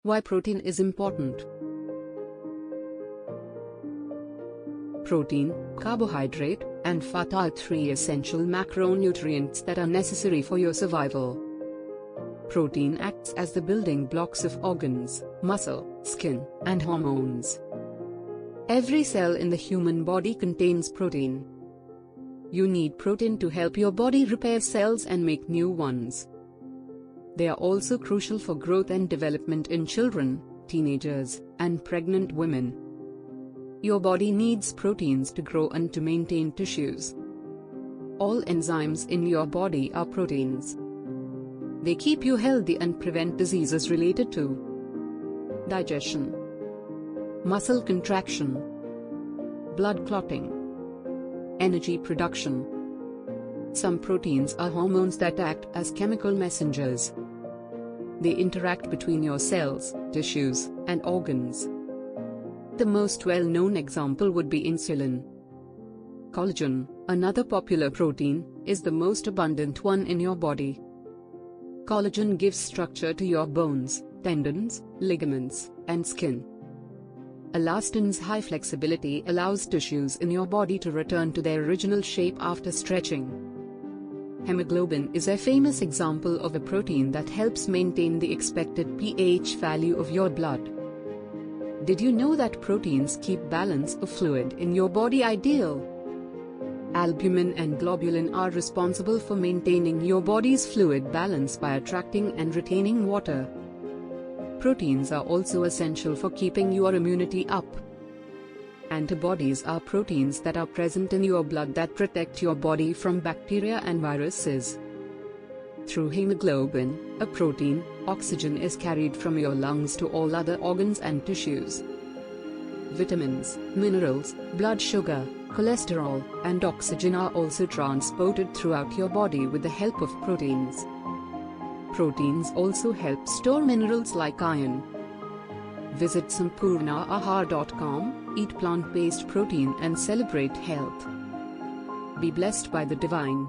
Why protein is important. Protein, carbohydrate, and fat are three essential macronutrients that are necessary for your survival. Protein acts as the building blocks of organs, muscle, skin, and hormones. Every cell in the human body contains protein. You need protein to help your body repair cells and make new ones. They are also crucial for growth and development in children, teenagers, and pregnant women. Your body needs proteins to grow and to maintain tissues. All enzymes in your body are proteins. They keep you healthy and prevent diseases related to digestion, muscle contraction, blood clotting, energy production. Some proteins are hormones that act as chemical messengers. They interact between your cells, tissues, and organs. The most well-known example would be insulin. Collagen, another popular protein, is the most abundant one in your body. Collagen gives structure to your bones, tendons, ligaments, and skin. Elastin's high flexibility allows tissues in your body to return to their original shape after stretching. Hemoglobin is a famous example of a protein that helps maintain the expected pH value of your blood. Did you know that proteins keep balance of fluid in your body ideal? Albumin and globulin are responsible for maintaining your body's fluid balance by attracting and retaining water. Proteins are also essential for keeping your immunity up. Antibodies are proteins that are present in your blood that protect your body from bacteria and viruses. Through hemoglobin, a protein, oxygen is carried from your lungs to all other organs and tissues. Vitamins, minerals, blood sugar, cholesterol, and oxygen are also transported throughout your body with the help of proteins. Proteins also help store minerals like iron. Visit sampurnaahar.com, eat plant-based protein and celebrate health. Be blessed by the divine.